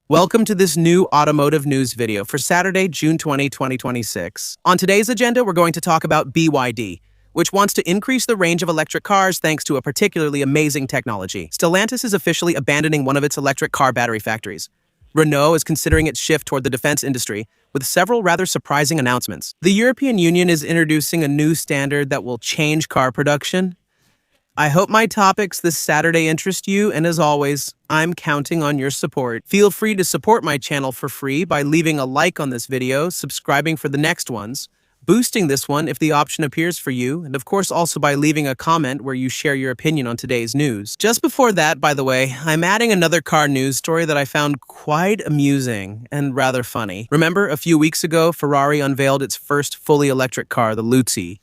Welcome to this new automotive news video for Saturday, June 2026. On today's agenda, we're going to talk about BYD, which wants to increase the range of electric cars thanks to a particularly amazing technology. Stellantis is officially abandoning one of its electric car battery factories. Renault is considering its shift toward the defense industry, with several rather surprising announcements. The European Union is introducing a new standard that will change car production. I hope my topics this Saturday interest you, and as always, I'm counting on your support. Feel free to support my channel for free by leaving a like on this video, subscribing for the next ones, boosting this one if the option appears for you, and of course also by leaving a comment where you share your opinion on today's news. Just before that, by the way, I'm adding another car news story that I found quite amusing and rather funny. Remember, a few weeks ago, Ferrari unveiled its first fully electric car, the Luzi.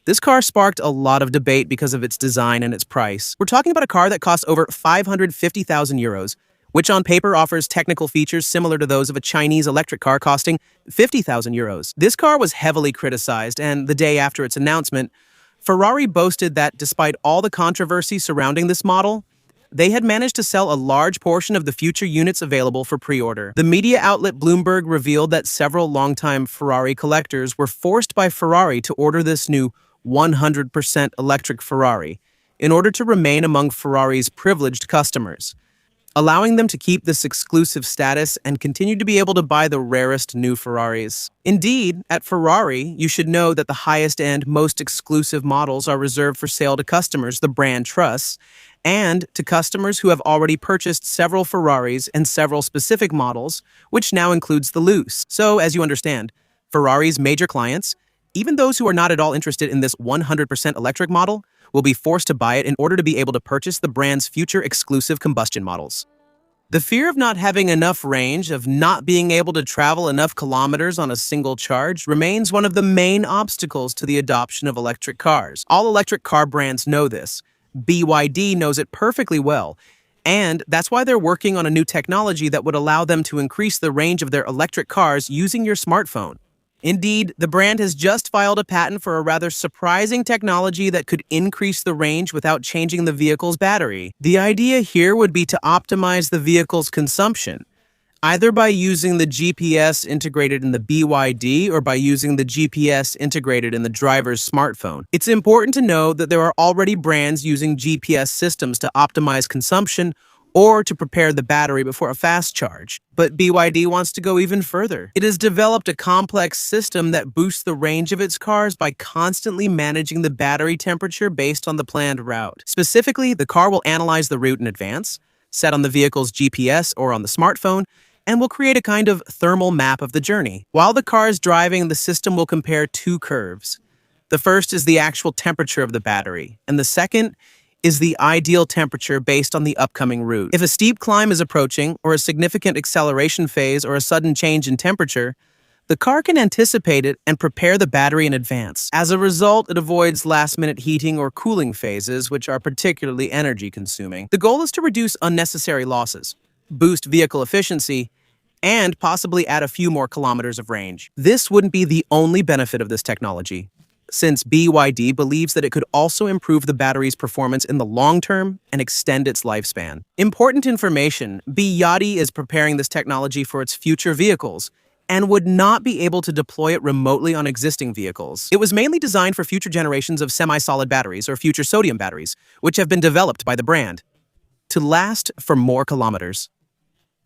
This car sparked a lot of debate because of its design and its price. We're talking about a car that costs over 550,000 euros, which on paper offers technical features similar to those of a Chinese electric car costing 50,000 euros. This car was heavily criticized, and the day after its announcement, Ferrari boasted that despite all the controversy surrounding this model, they had managed to sell a large portion of the future units available for pre-order. The media outlet Bloomberg revealed that several longtime Ferrari collectors were forced by Ferrari to order this new 100% electric Ferrari in order to remain among Ferrari's privileged customers, allowing them to keep this exclusive status and continue to be able to buy the rarest new Ferraris. Indeed, at Ferrari, you should know that the highest-end, most exclusive models are reserved for sale to customers the brand trusts, and to customers who have already purchased several Ferraris and several specific models, which now includes the Luce. So, as you understand, Ferrari's major clients, even those who are not at all interested in this 100% electric model, will be forced to buy it in order to be able to purchase the brand's future exclusive combustion models. The fear of not having enough range, of not being able to travel enough kilometers on a single charge, remains one of the main obstacles to the adoption of electric cars. All electric car brands know this. BYD knows it perfectly well, and that's why they're working on a new technology that would allow them to increase the range of their electric cars using your smartphone. Indeed, the brand has just filed a patent for a rather surprising technology that could increase the range without changing the vehicle's battery. The idea here would be to optimize the vehicle's consumption, either by using the GPS integrated in the BYD or by using the GPS integrated in the driver's smartphone. It's important to know that there are already brands using GPS systems to optimize consumption or to prepare the battery before a fast charge. But BYD wants to go even further. It has developed a complex system that boosts the range of its cars by constantly managing the battery temperature based on the planned route. Specifically, the car will analyze the route in advance, set on the vehicle's GPS or on the smartphone, and will create a kind of thermal map of the journey. While the car is driving, the system will compare two curves. The first is the actual temperature of the battery, and the second is the ideal temperature based on the upcoming route. If a steep climb is approaching, or a significant acceleration phase, or a sudden change in temperature, the car can anticipate it and prepare the battery in advance. As a result, it avoids last-minute heating or cooling phases, which are particularly energy-consuming. The goal is to reduce unnecessary losses, boost vehicle efficiency, and possibly add a few more kilometers of range. This wouldn't be the only benefit of this technology, since BYD believes that it could also improve the battery's performance in the long term and extend its lifespan. Important information: BYD is preparing this technology for its future vehicles and would not be able to deploy it remotely on existing vehicles. It was mainly designed for future generations of semi-solid batteries or future sodium batteries, which have been developed by the brand to last for more kilometers.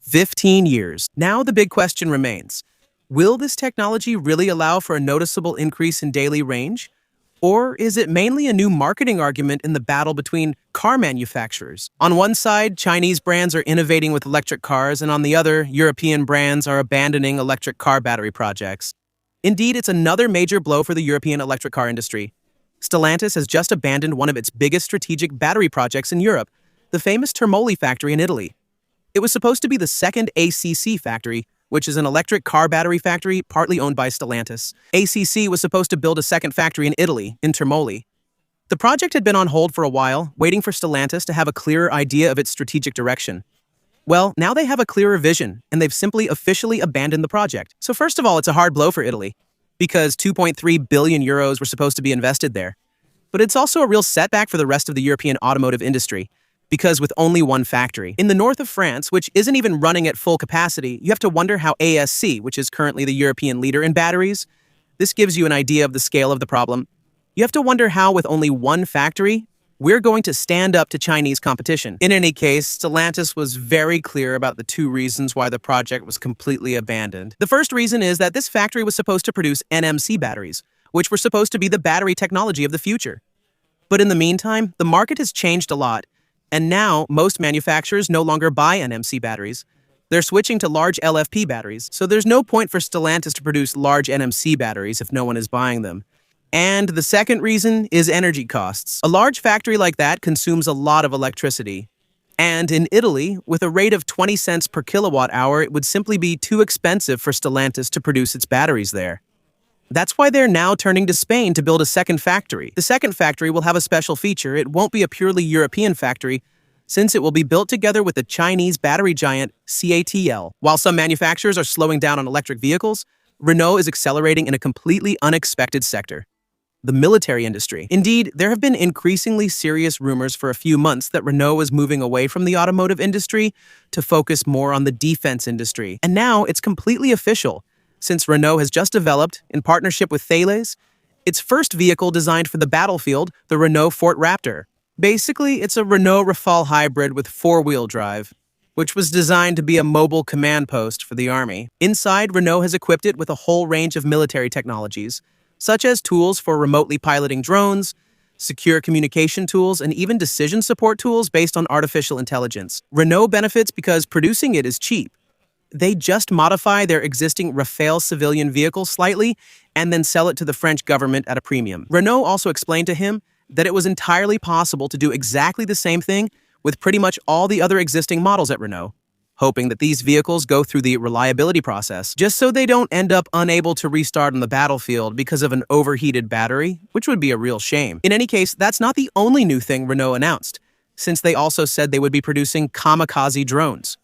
15 years. Now the big question remains: will this technology really allow for a noticeable increase in daily range? Or is it mainly a new marketing argument in the battle between car manufacturers? On one side, Chinese brands are innovating with electric cars, and on the other, European brands are abandoning electric car battery projects. Indeed, it's another major blow for the European electric car industry. Stellantis has just abandoned one of its biggest strategic battery projects in Europe, the famous Termoli factory in Italy. It was supposed to be the second ACC factory, which is an electric car battery factory partly owned by Stellantis. ACC was supposed to build a second factory in Italy, in Termoli. The project had been on hold for a while, waiting for Stellantis to have a clearer idea of its strategic direction. Well, now they have a clearer vision, and they've simply officially abandoned the project. So first of all, it's a hard blow for Italy, because 2.3 billion euros were supposed to be invested there. But it's also a real setback for the rest of the European automotive industry, because with only one factory in the north of France, which isn't even running at full capacity, you have to wonder how ASC, which is currently the European leader in batteries, this gives you an idea of the scale of the problem. You have to wonder how, with only one factory, we're going to stand up to Chinese competition. In any case, Stellantis was very clear about the two reasons why the project was completely abandoned. The first reason is that this factory was supposed to produce NMC batteries, which were supposed to be the battery technology of the future. But in the meantime, the market has changed a lot, and now most manufacturers no longer buy NMC batteries. They're switching to large LFP batteries, so there's no point for Stellantis to produce large NMC batteries if no one is buying them. And the second reason is energy costs. A large factory like that consumes a lot of electricity. And in Italy, with a rate of 20 cents per kilowatt hour, it would simply be too expensive for Stellantis to produce its batteries there. That's why they're now turning to Spain to build a second factory. The second factory will have a special feature. It won't be a purely European factory, since it will be built together with the Chinese battery giant CATL. While some manufacturers are slowing down on electric vehicles, Renault is accelerating in a completely unexpected sector: the military industry. Indeed, there have been increasingly serious rumors for a few months that Renault is moving away from the automotive industry to focus more on the defense industry. And now it's completely official, since Renault has just developed, in partnership with Thales, its first vehicle designed for the battlefield, the Renault Fort Raptor. Basically, it's a Renault Rafale hybrid with four-wheel drive, which was designed to be a mobile command post for the army. Inside, Renault has equipped it with a whole range of military technologies, such as tools for remotely piloting drones, secure communication tools, and even decision support tools based on artificial intelligence. Renault benefits because producing it is cheap. They just modify their existing Rafale civilian vehicle slightly and then sell it to the French government at a premium. Renault also explained to him that it was entirely possible to do exactly the same thing with pretty much all the other existing models at Renault, hoping that these vehicles go through the reliability process, just so they don't end up unable to restart on the battlefield because of an overheated battery, which would be a real shame. In any case, that's not the only new thing Renault announced, since they also said they would be producing kamikaze drones.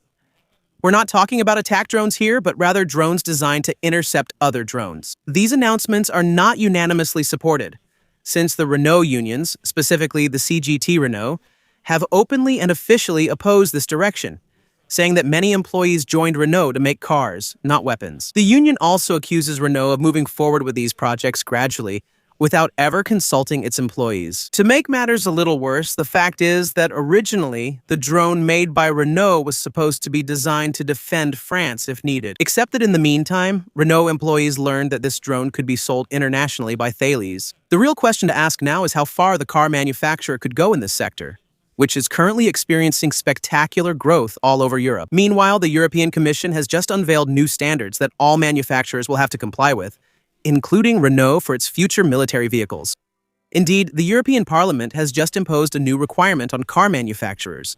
We're not talking about attack drones here, but rather drones designed to intercept other drones. These announcements are not unanimously supported, since the Renault unions, specifically the CGT Renault, have openly and officially opposed this direction, saying that many employees joined Renault to make cars, not weapons. The union also accuses Renault of moving forward with these projects gradually, without ever consulting its employees. To make matters a little worse, the fact is that originally, the drone made by Renault was supposed to be designed to defend France if needed. Except that in the meantime, Renault employees learned that this drone could be sold internationally by Thales. The real question to ask now is how far the car manufacturer could go in this sector, which is currently experiencing spectacular growth all over Europe. Meanwhile, the European Commission has just unveiled new standards that all manufacturers will have to comply with, including Renault for its future military vehicles. Indeed, the European Parliament has just imposed a new requirement on car manufacturers.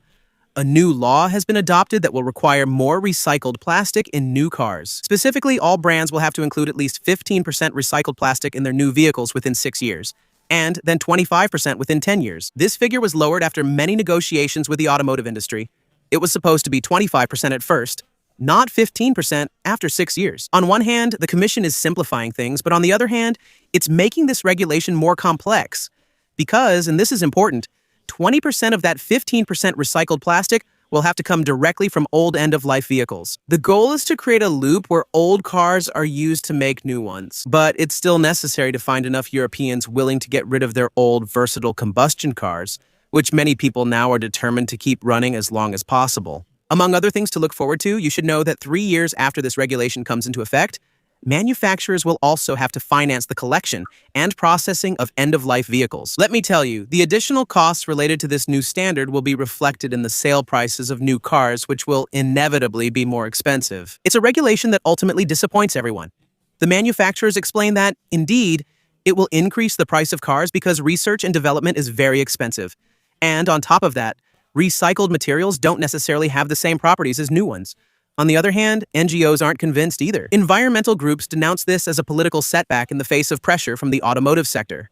A new law has been adopted that will require more recycled plastic in new cars. Specifically, all brands will have to include at least 15% recycled plastic in their new vehicles within 6 years, and then 25% within 10 years. This figure was lowered after many negotiations with the automotive industry. It was supposed to be 25% at first, not 15% after 6 years. On one hand, the Commission is simplifying things, but on the other hand, it's making this regulation more complex. Because, and this is important, 20% of that 15% recycled plastic will have to come directly from old end-of-life vehicles. The goal is to create a loop where old cars are used to make new ones. But it's still necessary to find enough Europeans willing to get rid of their old versatile combustion cars, which many people now are determined to keep running as long as possible. Among other things to look forward to, you should know that 3 years after this regulation comes into effect, manufacturers will also have to finance the collection and processing of end-of-life vehicles. Let me tell you, the additional costs related to this new standard will be reflected in the sale prices of new cars, which will inevitably be more expensive. It's a regulation that ultimately disappoints everyone. The manufacturers explain that, indeed, it will increase the price of cars because research and development is very expensive. And on top of that, recycled materials don't necessarily have the same properties as new ones. On the other hand, NGOs aren't convinced either. Environmental groups denounce this as a political setback in the face of pressure from the automotive sector.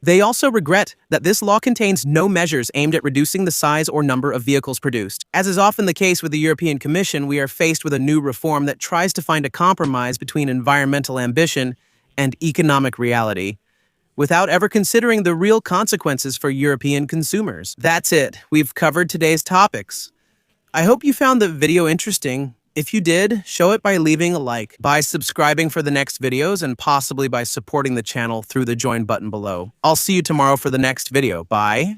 They also regret that this law contains no measures aimed at reducing the size or number of vehicles produced. As is often the case with the European Commission, we are faced with a new reform that tries to find a compromise between environmental ambition and economic reality. without ever considering the real consequences for European consumers. That's it. We've covered today's topics. I hope you found the video interesting. If you did, show it by leaving a like, by subscribing for the next videos, and possibly by supporting the channel through the join button below. I'll see you tomorrow for the next video. Bye.